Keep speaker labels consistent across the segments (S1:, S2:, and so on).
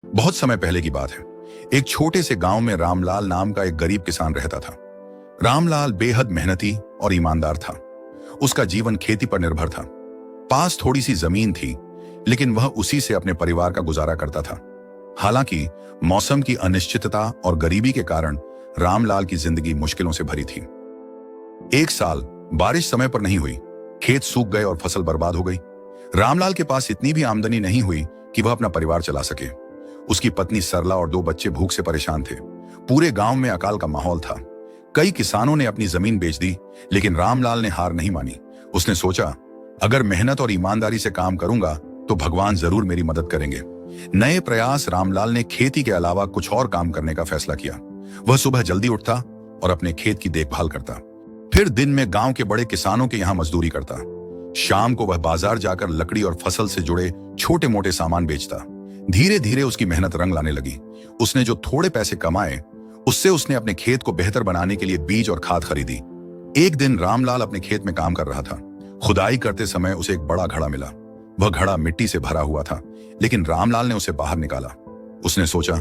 S1: बहुत समय पहले की बात है। एक छोटे से गांव में रामलाल नाम का एक गरीब किसान रहता था। रामलाल बेहद मेहनती और ईमानदार था। उसका जीवन खेती पर निर्भर था। पास थोड़ी सी जमीन थी, लेकिन वह उसी से अपने परिवार का गुजारा करता था। हालांकि मौसम की अनिश्चितता और गरीबी के कारण रामलाल की जिंदगी मुश्किलों से भरी थी। एक साल बारिश समय पर नहीं हुई, खेत सूख गए और फसल बर्बाद हो गई। रामलाल के पास इतनी भी आमदनी नहीं हुई कि वह अपना परिवार चला सके। उसकी पत्नी सरला और 2 बच्चे भूख से परेशान थे। पूरे गांव में अकाल का माहौल था। कई किसानों ने अपनी जमीन बेच दी, लेकिन रामलाल ने हार नहीं मानी। उसने सोचा, अगर मेहनत और ईमानदारी से काम करूंगा तो भगवान जरूर मेरी मदद करेंगे। नए प्रयास रामलाल ने खेती के अलावा कुछ और काम करने का फैसला किया। वह सुबह जल्दी उठता और अपने खेत की देखभाल करता। फिर दिन में गांव के बड़े किसानों के यहां मजदूरी करता। शाम को वह बाजार जाकर लकड़ी और फसल से जुड़े छोटे मोटे सामान बेचता। धीरे धीरे उसकी मेहनत रंग लाने लगी। उसने जो थोड़े पैसे कमाए, उससे उसने अपने खेत को बेहतर बनाने के लिए बीज और खाद खरीदी। एक दिन रामलाल अपने खेत में काम कर रहा था। खुदाई करते समय उसे एक बड़ा घड़ा मिला। वह घड़ा मिट्टी से भरा हुआ था, लेकिन रामलाल ने उसे बाहर निकाला। उसने सोचा,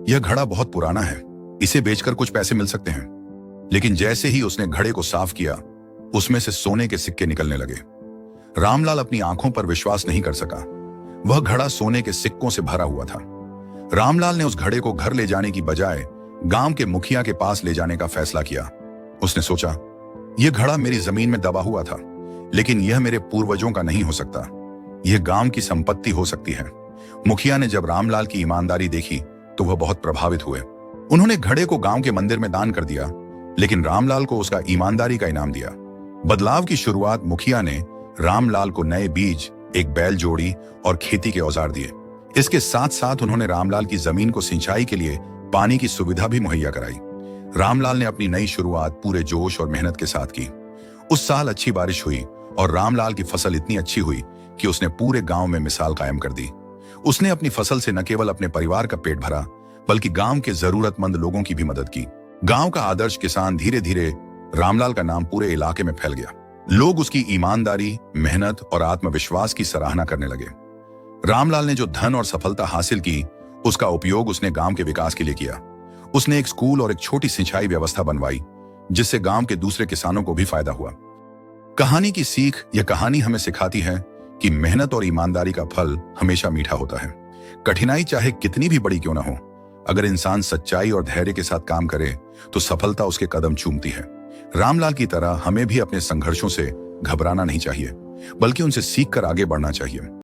S1: यह घड़ा बहुत पुराना है, इसे बेचकर कुछ पैसे मिल सकते हैं। लेकिन जैसे ही उसने घड़े को साफ किया, उसमें से सोने के सिक्के निकलने लगे। रामलाल अपनी आंखों पर विश्वास नहीं कर सका। वह घड़ा सोने के सिक्कों से भरा हुआ था। रामलाल ने उस घड़े को घर ले जाने की बजाय गांव के मुखिया के पास ले जाने का फैसला किया। उसने सोचा, यह घड़ा मेरी जमीन में दबा हुआ था, लेकिन यह मेरे पूर्वजों का नहीं हो सकता। यह गांव की संपत्ति हो सकती है। मुखिया ने जब रामलाल की ईमानदारी देखी तो वह बहुत प्रभावित हुए। उन्होंने घड़े को गांव के मंदिर में दान कर दिया, लेकिन रामलाल को उसका ईमानदारी का इनाम दिया। बदलाव की शुरुआत मुखिया ने रामलाल को नए बीज, एक बैल जोड़ी और खेती के औजार दिए। इसके साथ साथ उन्होंने रामलाल की जमीन को सिंचाई के लिए पानी की सुविधा भी मुहैया कराई। रामलाल ने अपनी नई शुरुआत पूरे जोश और मेहनत के साथ की। उस साल अच्छी बारिश हुई और रामलाल की फसल इतनी अच्छी हुई कि उसने पूरे गांव में मिसाल कायम कर दी। उसने अपनी फसल से न केवल अपने परिवार का पेट भरा, बल्कि गांव के जरूरतमंद लोगों की भी मदद की। गांव का आदर्श किसान धीरे धीरे रामलाल का नाम पूरे इलाके में फैल गया। लोग उसकी ईमानदारी, मेहनत और आत्मविश्वास की सराहना करने लगे। रामलाल ने जो धन और सफलता हासिल की, उसका उपयोग उसने गांव के विकास के लिए किया। उसने एक स्कूल और एक छोटी सिंचाई व्यवस्था बनवाई, जिससे गांव के दूसरे किसानों को भी फायदा हुआ। कहानी की सीख, यह कहानी हमें सिखाती है कि मेहनत और ईमानदारी का फल हमेशा मीठा होता है। कठिनाई चाहे कितनी भी बड़ी क्यों ना हो, अगर इंसान सच्चाई और धैर्य के साथ काम करे तो सफलता उसके कदम चूमती है। रामलाल की तरह हमें भी अपने संघर्षों से घबराना नहीं चाहिए, बल्कि उनसे सीखकर आगे बढ़ना चाहिए।